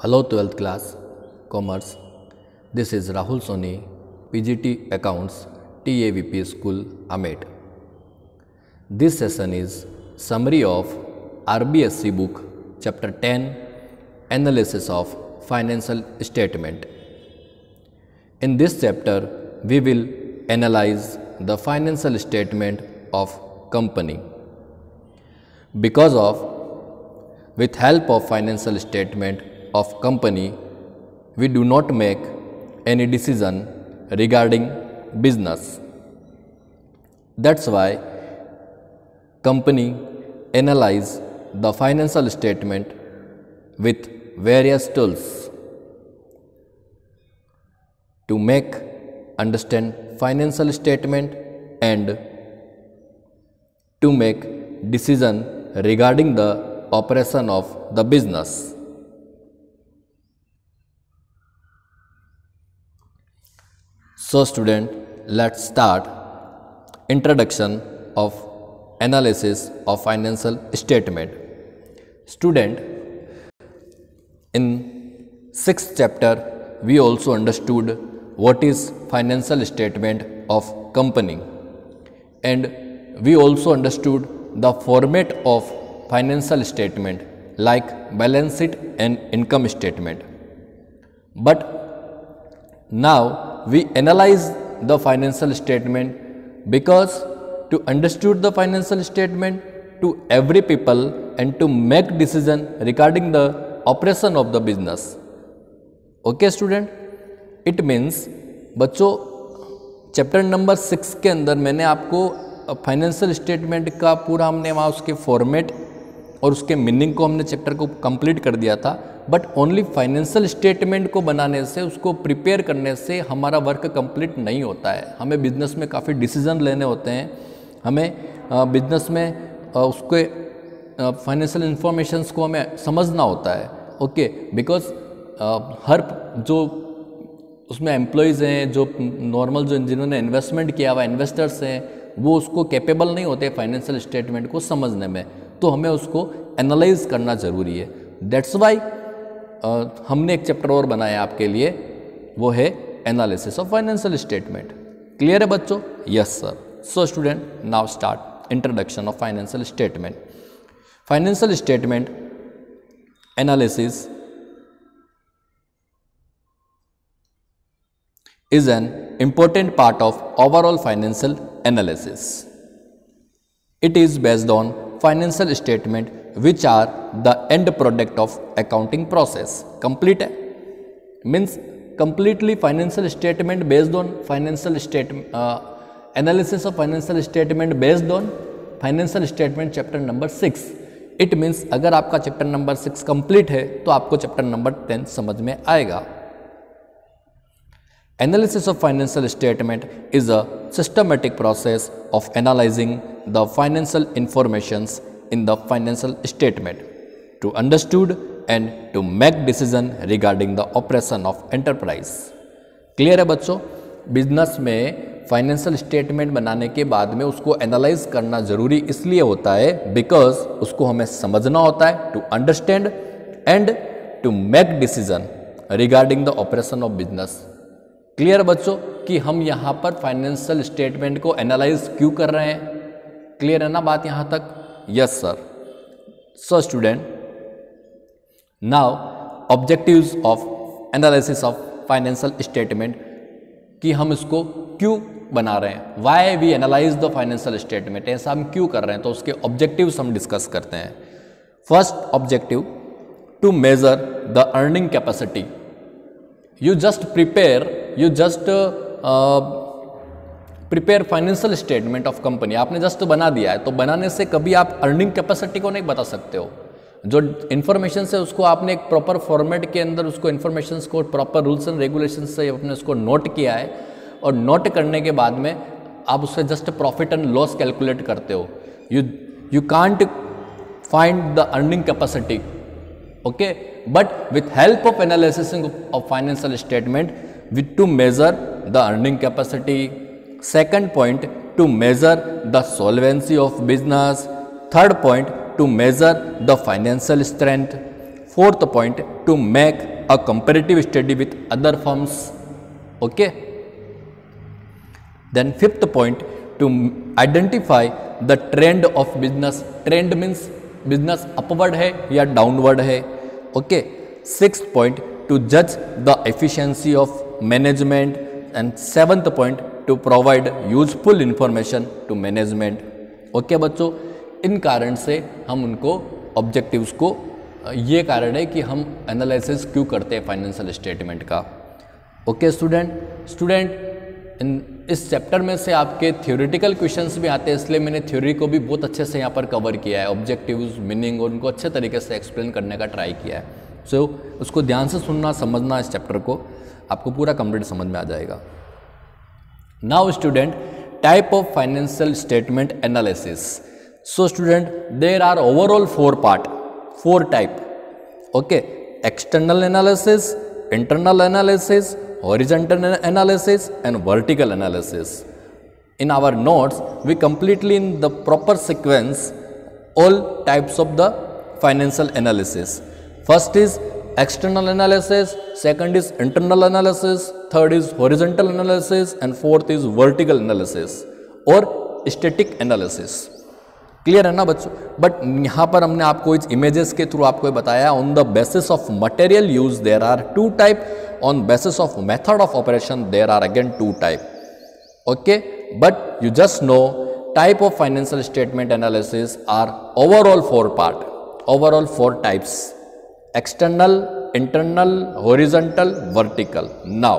Hello 12th class, Commerce. This is Rahul Soni, PGT Accounts, TAVP School, Amet. This session is summary of RBSC book, Chapter 10, Analysis of Financial Statement. In this chapter, we will analyze the financial statement of company. With help of financial statement of company, we do not make any decision regarding business. That's why company analyze the financial statement with various tools to make understand financial statement and to make decision regarding the operation of the business. So student, let's start introduction of analysis of financial statement. Student, in 6th chapter we also understood what is financial statement of company, and we also understood the format of financial statement like balance sheet and income statement. But now we analyze the financial statement because to understand the financial statement to every people and to make decision regarding the operation of the business. Okay student, it means बच्चों chapter number 6 के अंदर मैंने आपको financial statement का पूरा हमने वहाँ उसके फॉर्मेट और उसके मीनिंग को हमने चैप्टर को कंप्लीट कर दिया था, बट ओनली फाइनेंशियल स्टेटमेंट को बनाने से, उसको प्रिपेयर करने से हमारा वर्क कंप्लीट नहीं होता है. हमें बिजनेस में काफ़ी डिसीजन लेने होते हैं, हमें बिजनेस में उसके फाइनेंशियल इंफॉर्मेशंस को हमें समझना होता है. ओके, बिकॉज हर जो उसमें एम्प्लॉयज़ हैं, जो नॉर्मल जो जिन्होंने इन्वेस्टमेंट किया हुआ इन्वेस्टर्स हैं, वो उसको कैपेबल नहीं होते फाइनेंशियल स्टेटमेंट को समझने में, तो हमें उसको एनालाइज करना ज़रूरी है. दैट्स वाई हमने एक चैप्टर और बनाया आपके लिए, वो है analysis of financial statement. Clear है बच्चों? Yes sir. So student, now start introduction of financial statement. Financial statement analysis is an important part of overall financial analysis. It is based on financial statement which are the end product of accounting process. Complete है, means completely financial statement based on financial statement analysis of financial statement based on financial statement chapter number 6. It means अगर आपका chapter number 6 complete है तो आपको chapter number 10 समझ में आएगा. Analysis of financial statement is a systematic process of analyzing the financial informations in the financial statement to understand and to make decision regarding the operation of enterprise. Clear है बच्चों? Business में financial statement बनाने के बाद में उसको analyse करना ज़रूरी इसलिए होता है बिकॉज उसको हमें समझना होता है to understand and to make decision regarding the operation of business. Clear बच्चों कि हम यहाँ पर फाइनेंशियल स्टेटमेंट को एनालाइज क्यों कर रहे हैं? क्लियर है ना बात यहाँ तक? Yes sir. So student, now objectives of analysis of financial statement कि हम इसको क्यों बना रहे हैं, why we analyse the financial statement, ऐसा हम क्यों कर रहे हैं, तो उसके ऑब्जेक्टिव्स हम डिस्कस करते हैं. First objective, to measure the earning capacity. You just prepare financial statement of company. आपने जस्ट बना दिया है, तो बनाने से कभी आप अर्निंग कैपेसिटी को नहीं बता सकते हो. जो इन्फॉर्मेशन है उसको आपने एक प्रॉपर फॉर्मेट के अंदर उसको इन्फॉर्मेशन को प्रॉपर रूल्स एंड रेगुलेशन से आपने उसको नोट किया है, और नोट करने के बाद में आप उससे just profit and loss calculate करते हो. You can't find the earning capacity. Okay, but with help of analysis of financial statement, to measure the earning capacity. Second point, to measure the solvency of business. Third point, to measure the financial strength. Fourth point, to make a comparative study with other firms. Okay. Then fifth point, to identify the trend of business. Trend means business upward है या downward है. Okay. Sixth point, to जज the efficiency of management. And seventh point, to provide useful information to management. Okay बच्चों, इन कारण से हम उनको ऑब्जेक्टिव्स को, ये कारण है कि हम एनालिसिस क्यों करते हैं फाइनेंशियल स्टेटमेंट का. ओके स्टूडेंट इस चैप्टर में से आपके थ्योरेटिकल क्वेश्चंस भी आते हैं, इसलिए मैंने थ्योरी को भी बहुत अच्छे से यहाँ पर कवर किया है, ऑब्जेक्टिव्स, मीनिंग और उनको अच्छे तरीके से एक्सप्लेन करने का ट्राई किया है. सो उसको ध्यान से सुनना, समझना, इस चैप्टर को आपको पूरा कंप्लीट समझ में आ जाएगा. Now student, type of financial statement analysis. So student, there are overall four type. Okay. External analysis, internal analysis, horizontal analysis and vertical analysis. In our notes, we completely in the proper sequence all types of the financial analysis. First is external analysis, second is internal analysis, third is horizontal analysis and fourth is vertical analysis or static analysis. Clear है ना बच्चों. But यहाँ पर हमने आपको इस images के through आपको बताया, on the basis of material use there are two type, on basis of method of operation there are again two type. Okay. But you just know type of financial statement analysis are overall four types: external, internal, horizontal, vertical. Now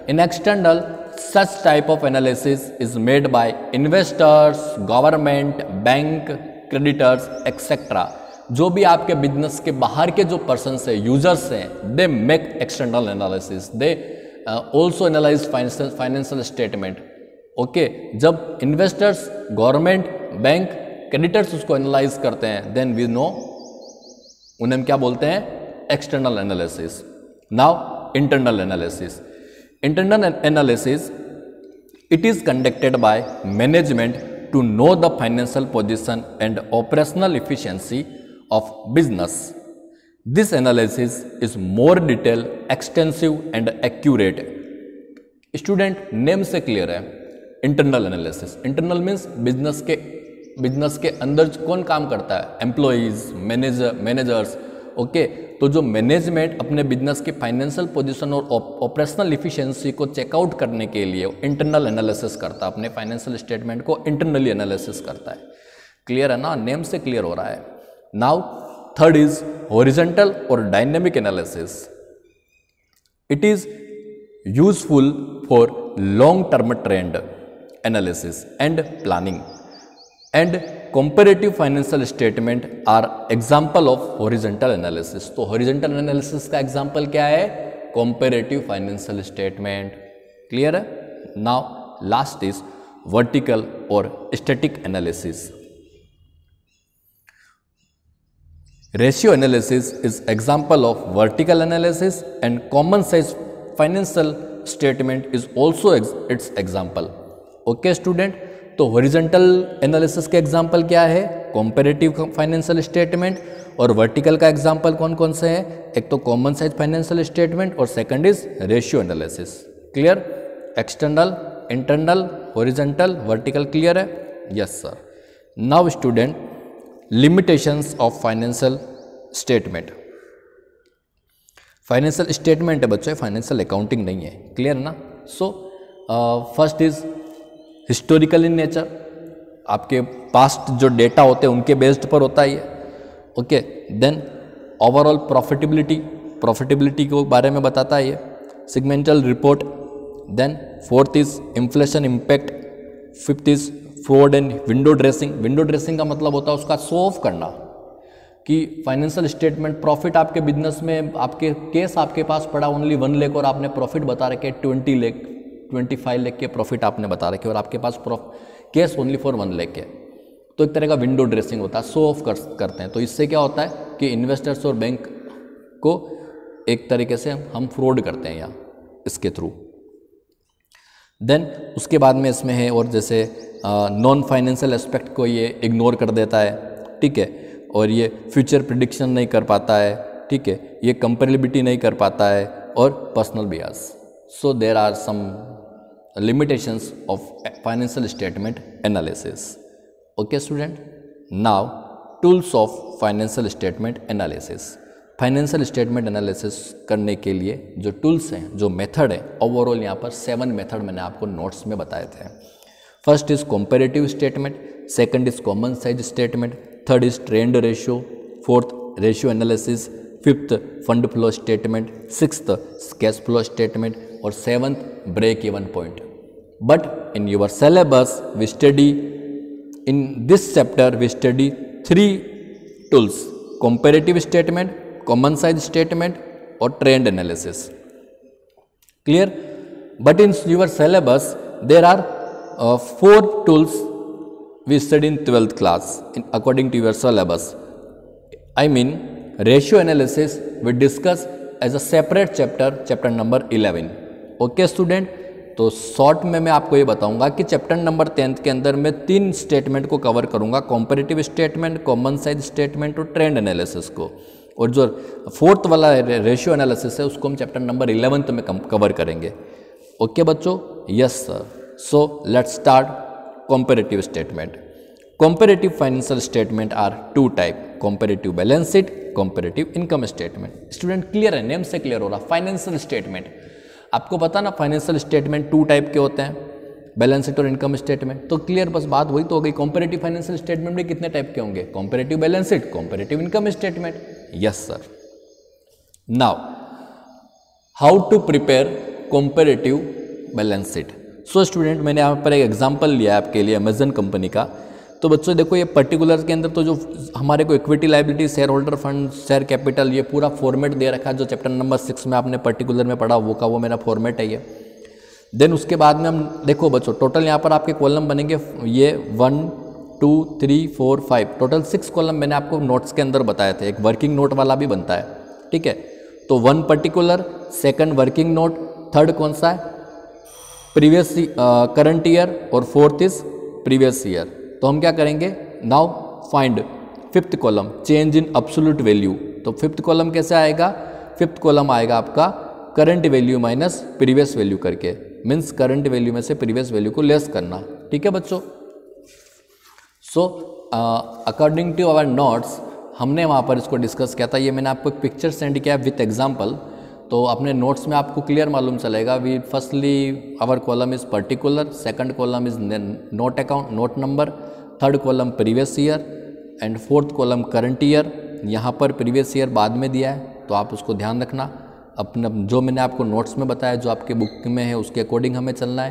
in external such type of analysis is made by investors, government, bank, creditors, etc. जो भी आपके business के बाहर के जो persons है, users हैं, they make external analysis, they also analyse financial statement. Okay. जब इन्वेस्टर्स, गवर्नमेंट, बैंक, क्रेडिटर्स उसको एनालाइज करते हैं, देन वी नो उन्हें क्या बोलते हैं, external analysis. Now internal analysis. Internal analysis, it is conducted by management to know the financial position and operational efficiency of business. This analysis is more detailed, extensive and accurate. Student, name से clear है. Internal analysis. Internal means business के अंदर कौन काम करता है, employees, managers. Okay. तो जो मैनेजमेंट अपने बिजनेस की फाइनेंशियल पोजीशन और ऑपरेशनल इफिशिएंसी को चेकआउट करने के लिए इंटरनल एनालिसिस करता है, अपने फाइनेंशियल स्टेटमेंट को इंटरनली एनालिसिस करता है. क्लियर है ना, नेम से क्लियर हो रहा है. नाउ थर्ड इज हॉरिजॉन्टल और dynamic analysis. It is useful for long term trend analysis and planning, and comparative financial statement are example of horizontal analysis. तो horizontal analysis का example क्या है, comparative financial statement. clear है. now last is vertical or static analysis. ratio analysis is example of vertical analysis and common size financial statement is also its example. okay student. तो horizontal analysis के example क्या है, comparative financial statement, और vertical का example कौन कौन से हैं, एक तो कॉमन साइज फाइनेंशियल स्टेटमेंट और second is ratio analysis. Clear. External, internal, horizontal, vertical. Clear है. Yes sir. Now student, limitations of financial statement. Financial statement है बच्चों, फाइनेंशियल अकाउंटिंग नहीं है. क्लियर ना. So first is historical in nature. आपके past जो data होते हैं उनके बेस्ड पर होता है ये. ओके. देन ओवरऑल प्रॉफिटेबिलिटी के बारे में बताता है ये. Segmental report. Then fourth is inflation impact. Fifth is fraud and window dressing. Window dressing का मतलब होता है उसका शो ऑफ करना, कि फाइनेंशियल स्टेटमेंट प्रॉफिट आपके बिजनेस में, आपके केस आपके पास पड़ा ओनली 1 लाख और आपने प्रॉफिट बता रखे 20 लाख, 25 लाख के प्रॉफिट आपने बता रखे और आपके पास केस ओनली फॉर 1 लाख है. तो एक तरह का विंडो ड्रेसिंग होता है, शो ऑफ करते हैं. तो इससे क्या होता है कि इन्वेस्टर्स और बैंक को एक तरीके से हम फ्रॉड करते हैं यहाँ इसके थ्रू. देन उसके बाद में इसमें है और जैसे नॉन फाइनेंशियल एस्पेक्ट को ये इग्नोर कर देता है. ठीक है. और ये फ्यूचर प्रिडिक्शन नहीं कर पाता है, ठीक है, ये कंपेरेबिलिटी नहीं कर पाता है, और personal bias. So there are some limitations of financial statement analysis. Okay student, now tools of financial statement analysis. Financial statement analysis करने के लिए जो टूल्स हैं, जो मेथड है, ओवरऑल यहाँ पर 7 मेथड मैंने आपको नोट्स में बताए थे। First is comparative statement, second is common size statement, third is trend ratio, fourth ratio analysis, fifth fund flow statement, sixth cash flow statement, और seventh break even point. But in your syllabus we study, in this chapter we study 3 tools: comparative statement, common size statement और trend analysis. Clear? But in your syllabus there are 4 tools we study in 12th class according to your syllabus. I mean ratio analysis we discuss as a separate chapter number 11. Okay student, तो short में मैं आपको ये बताऊंगा कि chapter number 10th के अंदर मैं 3 स्टेटमेंट को कवर करूंगा: कॉम्पैरेटिव स्टेटमेंट, कॉमन साइज स्टेटमेंट और ट्रेंड एनालिसिस को। और जो 4th वाला रेशियो एनालिसिस है उसको हम चैप्टर नंबर 11th में कवर करेंगे। ओके बच्चों? Yes sir. So let's start comparative statement. Comparative financial statement are 2 type: comparative balance sheet, comparative income statement. Student clear है? नेम से क्लियर हो रहा। फाइनेंशियल स्टेटमेंट आपको पता ना, फाइनेंशियल स्टेटमेंट 2 टाइप के होते हैं, बैलेंस शीट और इनकम स्टेटमेंट। तो क्लियर, बस बात वही तो हो गई। कॉम्पैरेटिव फाइनेंशियल स्टेटमेंट में कितने टाइप के होंगे? Comparative balance sheet, comparative income statement. Yes sir. Now how to prepare comparative balance sheet. So student, मैंने यहाँ पर एक एग्जांपल लिया है आपके लिए अमेजन कंपनी का। तो बच्चों देखो, ये पर्टिकुलर के अंदर तो जो हमारे को equity, liability, share holder fund, share capital, ये पूरा फॉर्मेट दे रखा है जो चैप्टर नंबर 6 में आपने पर्टिकुलर में पढ़ा, वो मेरा फॉर्मेट है ये। देन उसके बाद में हम देखो बच्चों, टोटल यहाँ पर आपके कॉलम बनेंगे ये 1 2 3 4 5, टोटल 6 कॉलम मैंने आपको नोट्स के अंदर बताए थे। एक वर्किंग नोट वाला भी बनता है, ठीक है। तो 1 particular, second working note, third कौन सा है? प्रीवियस करंट ईयर, और फोर्थ इज प्रीवियस ईयर। तो हम क्या करेंगे? Now find 5th column, change in absolute value. तो 5th कॉलम कैसे आएगा? 5th कॉलम आएगा आपका current value minus previous value करके, मीन्स करंट वैल्यू में से प्रीवियस वैल्यू को लेस करना, ठीक है बच्चों। So according to our notes हमने वहाँ पर इसको डिस्कस किया था। ये मैंने आपको एक पिक्चर सेंड किया विथ एग्जाम्पल, तो अपने नोट्स में आपको क्लियर मालूम चलेगा। We firstly our column is particular, second column is note account, note number, third column previous year, and fourth column current year. यहाँ पर प्रीवियस ईयर बाद में दिया है, तो आप उसको ध्यान रखना। अपना जो मैंने आपको नोट्स में बताया, जो आपके बुक में है, उसके अकॉर्डिंग हमें चलना है।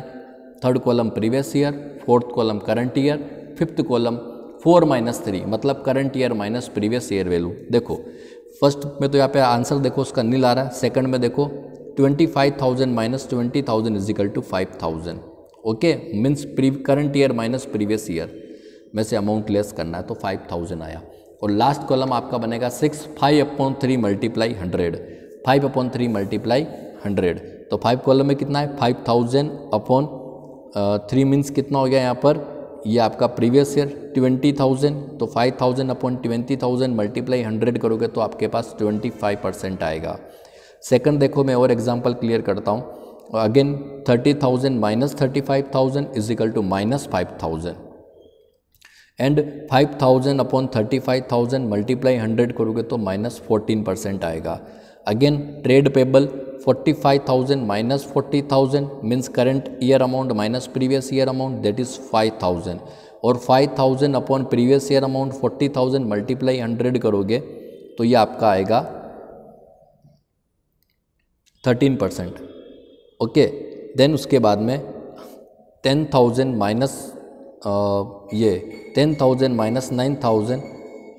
Third column previous year, fourth column current year, fifth column 4 - 3 मतलब current year minus previous year value. देखो फर्स्ट में तो यहाँ पे आंसर देखो उसका नील आ रहा है, सेकंड में देखो 25,000 minus 20,000 is equal to 5,000। Okay, means current year minus previous year में से अमाउंट लेस करना है, तो 5,000 आया। और लास्ट कॉलम आपका बनेगा 6, 5/3 मल्टीप्लाई 100, 5/3 मल्टीप्लाई 100। तो 5 कॉलम में कितना है? 5,000/3 मीन्स कितना हो गया यहाँ पर? ये आपका प्रीवियस ईयर 20,000, तो 5,000/20,000 मल्टीप्लाई 100 करोगे तो आपके पास 25% आएगा। सेकंड देखो, मैं और एग्जांपल क्लियर करता हूँ। Again 30,000 minus 35,000 is equal to minus 5,000, and 5,000/35,000 multiply 100 करोगे तो माइनस 14% आएगा। Again trade payable 45,000 minus 40,000 means current year amount minus previous year amount, that is 5,000, और 5,000 upon previous year amount 40,000 multiply 100 करोगे तो ये आपका आएगा 13%। ओके, देन उसके बाद में 10,000 माइनस ये 10,000 minus 9,000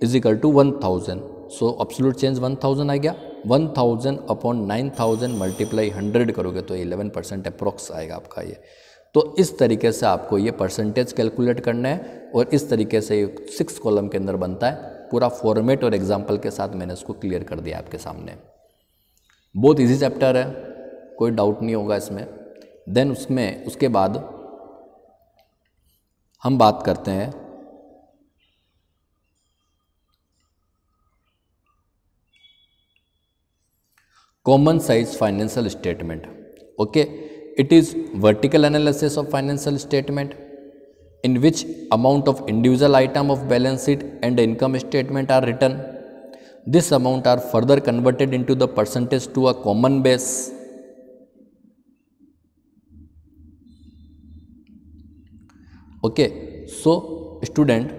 is equal to 1,000, so absolute change 1,000 आ गया। 1,000/9,000 मल्टीप्लाई 100 करोगे तो 11% अप्रोक्स आएगा आपका ये। तो इस तरीके से आपको ये परसेंटेज कैलकुलेट करना है, और इस तरीके से 6 कॉलम के अंदर बनता है। पूरा फॉर्मेट और एग्जाम्पल के साथ मैंने इसको क्लियर कर दिया आपके सामने। बहुत इजी चैप्टर है, कोई डाउट नहीं होगा इसमें। देन उसके बाद हम बात करते हैं common size financial statement. Okay, it is vertical analysis of financial statement in which amount of individual item of balance sheet and income statement are written. This amount are further converted into the percentage to a common base. Okay, so student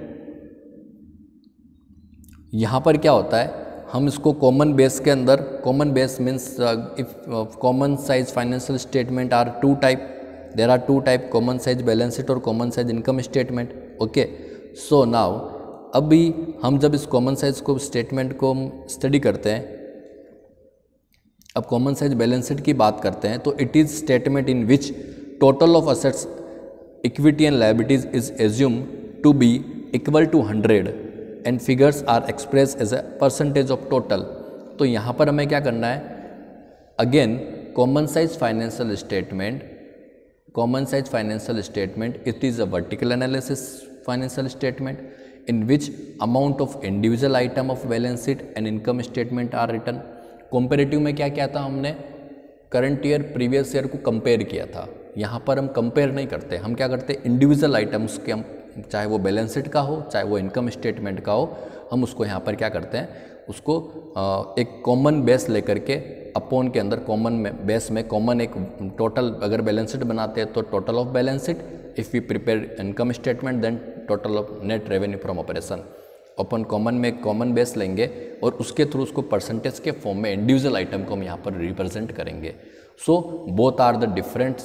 यहाँ पर क्या होता है, हम इसको common base के अंदर, common base means if common size financial statement are two type, there are two type, common size balance sheet और common size income statement. Okay, so now अभी हम जब इस कॉमन साइज को स्टेटमेंट को study करते हैं, अब कॉमन साइज बैलेंस शीट की बात करते हैं, तो it is statement in which total of assets, equity and liabilities is assume to be equal to 100 and figures are express as a percentage of total. तो यहाँ पर हमें क्या करना है, again common size financial statement, common size financial statement it is a vertical analysis financial statement in which amount of individual item of balance sheet and income statement are written. Comparative में क्या किया था हमने, current year previous year को compare किया था. यहाँ पर हम कंपेयर नहीं करते, हम क्या करते, इंडिविजुअल आइटम्स के हम, चाहे वो बैलेंस शीट का हो चाहे वो इनकम स्टेटमेंट का हो, हम उसको यहाँ पर क्या करते हैं, उसको एक कॉमन बेस लेकर के अपॉन के अंदर कॉमन में बेस में कॉमन एक टोटल, अगर बैलेंस शीट बनाते हैं तो total of balance sheet, if we prepare income statement then total of net revenue from operation. अपन कॉमन में कॉमन बेस लेंगे और उसके थ्रू उसको परसेंटेज के फॉर्म में इंडिविजुअल आइटम को हम यहाँ पर रिप्रेजेंट करेंगे. So both are the different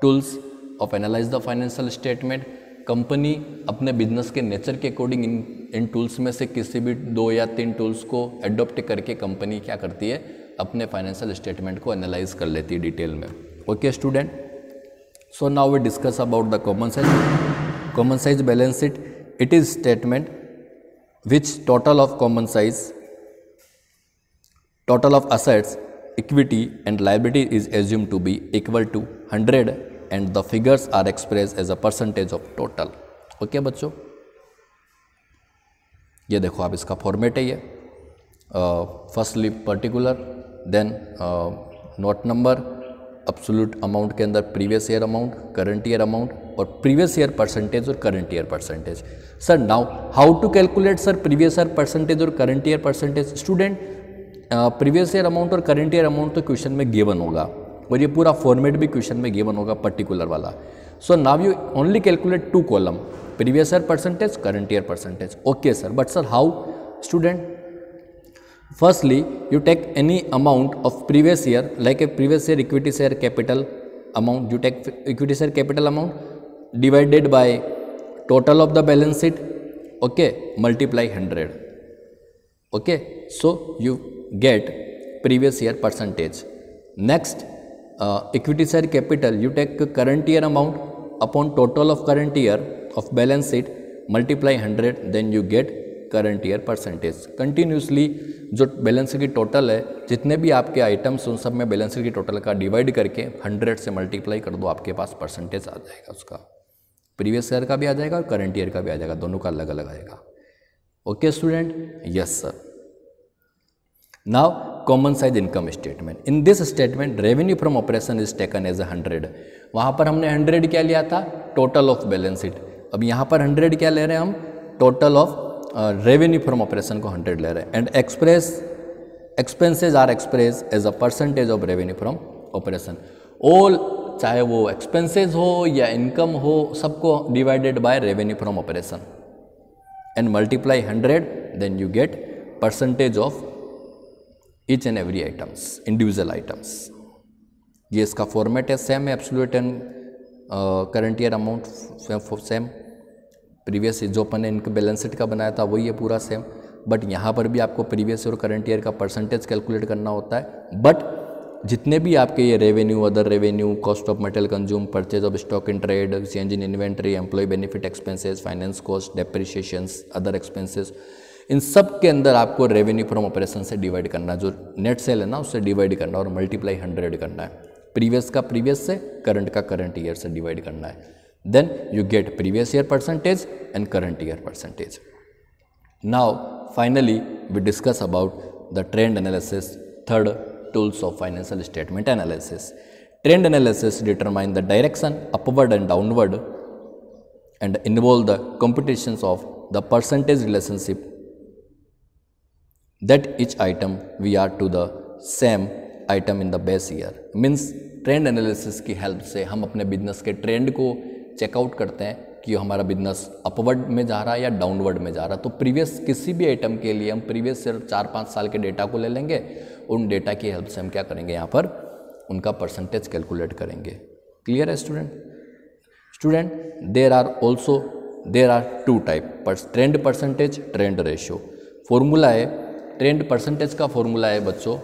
tools of analyse the financial statement. Company अपने बिजनेस के नेचर के अकॉर्डिंग इन टूल्स में से किसी भी 2 या 3 टूल्स को एडॉप्ट करके कंपनी क्या करती है, अपने फाइनेंशियल स्टेटमेंट को एनालाइज कर लेती है डिटेल में. Okay student, so now we discuss about the common size balance sheet. It is statement which total of common size, total of assets, equity and liability is assume to be equal to 100 and the figures are express as a percentage of total. Okay बच्चों, ये देखो आप, इसका format है ये, firstly particular, then note number, absolute amount के अंदर previous year amount, current year amount और प्रीवियस ईयर परसेंटेज और current year percentage. Sir now how to calculate sir previous year percentage और current year percentage. Student previous year amount और current year amount तो question में given होगा और ये पूरा फॉर्मेट भी क्वेश्चन में गिवन होगा पर्टिकुलर वाला. So now you only calculate 2 column, previous year percentage, current year percentage. Okay sir, but sir how? Student firstly you take any amount of previous year, like a previous year equity share capital amount, you take equity share capital amount divided by total of the balance sheet, okay, multiply 100. Okay, so you get previous year percentage. Next, equity share capital, you take current year amount upon total of current year of balance sheet, multiply 100, then you get current year percentage. Continuously जो balance की total है, जितने भी आपके items उन सब में balance की टोटल का डिवाइड करके 100 से मल्टीप्लाई कर दो, आपके पास परसेंटेज आ जाएगा. उसका प्रीवियस ईयर का भी आ जाएगा और करंट ईयर का भी आ जाएगा, दोनों का अलग अलग आएगा. Okay student, yes sir. Now common size income statement. In this statement revenue from operation is taken as 100. वहाँ पर हमने 100 क्या लिया था, टोटल ऑफ बैलेंस शीट. अब यहाँ पर 100 क्या ले रहे हैं हम, total of revenue from operation को 100 ले रहे हैं. And expenses are express as a percentage of revenue from operation. All, चाहे वो एक्सपेंसेज हो या इनकम हो, सबको divided by revenue from operation and multiply 100, then you get percentage of each and every items, individual items. ये इसका format है, same है, absolute and current year amount same. Previous जो अपन ने इनका बैलेंस शीट का बनाया था वही है पूरा सेम, बट यहाँ पर भी आपको प्रीवियस और करंट ईयर का परसेंटेज कैलकुलेट करना होता है. बट जितने भी आपके ये revenue, other revenue, cost of material consume, purchase of stock in trade, change in inventory, employ benefit expenses, finance cost, depreciations, other expenses, इन सब के अंदर आपको रेवेन्यू फ्रॉम ऑपरेशन से डिवाइड करना, जो नेट सेल है ना उससे डिवाइड करना और मल्टीप्लाई 100 करना है. प्रीवियस का प्रीवियस से, करंट का करंट ईयर से डिवाइड करना है. Then you get previous year percentage and current year percentage. Now finally we discuss about the trend analysis Third, tools of financial statement analysis. Trend analysis determine the direction upward and downward and involve the computations of the percentage relationship that each item we are to the same item in the base year. Means trend analysis की help से हम अपने business के trend को checkout करते हैं कि हमारा बिजनेस अपवर्ड में जा रहा है या डाउनवर्ड में जा रहा है। तो प्रीवियस किसी भी आइटम के लिए हम प्रीवियस सिर्फ 4-5 साल के डेटा को ले लेंगे, उन डेटा की हेल्प से हम क्या करेंगे, यहाँ पर उनका परसेंटेज कैलकुलेट करेंगे। क्लियर है student? There are two type, trend percentage, trend ratio. Formula है, ट्रेंड परसेंटेज का फॉर्मूला है बच्चों,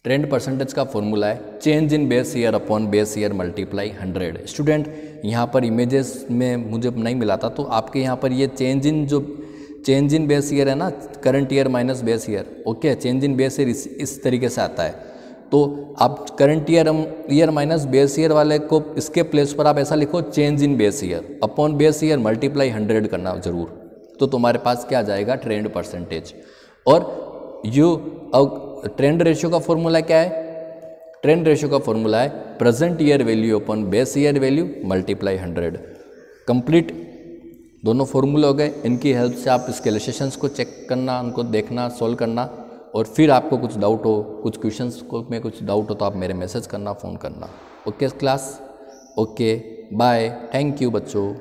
ट्रेंड परसेंटेज का फॉर्मूला है change in base year upon base year multiply 100। Student यहाँ पर इमेजेस में मुझे नहीं मिला था, तो आपके यहाँ पर ये चेंज इन बेस ईयर है ना, current year minus base year. Okay, change in base year इस तरीके से आता है। तो आप current year minus base year वाले को इसके प्लेस पर आप ऐसा लिखो change in base year upon base year multiply 100 करना जरूर, तो तुम्हारे पास क्या आ जाएगा, ट्रेंड परसेंटेज। और ट्रेंड रेशियो का फॉर्मूला क्या है, ट्रेंड रेशियो का फॉर्मूला है present year value upon base year value multiply 100। Complete दोनों फॉर्मूले हो गए। इनकी हेल्प से आप इसके रिलेशंस को चेक करना, उनको देखना, सॉल्व करना, और फिर आपको कुछ डाउट हो, कुछ क्वेश्चंस में कुछ डाउट हो तो आप मेरे मैसेज करना, फ़ोन करना। Okay class, okay bye, thank you बच्चों।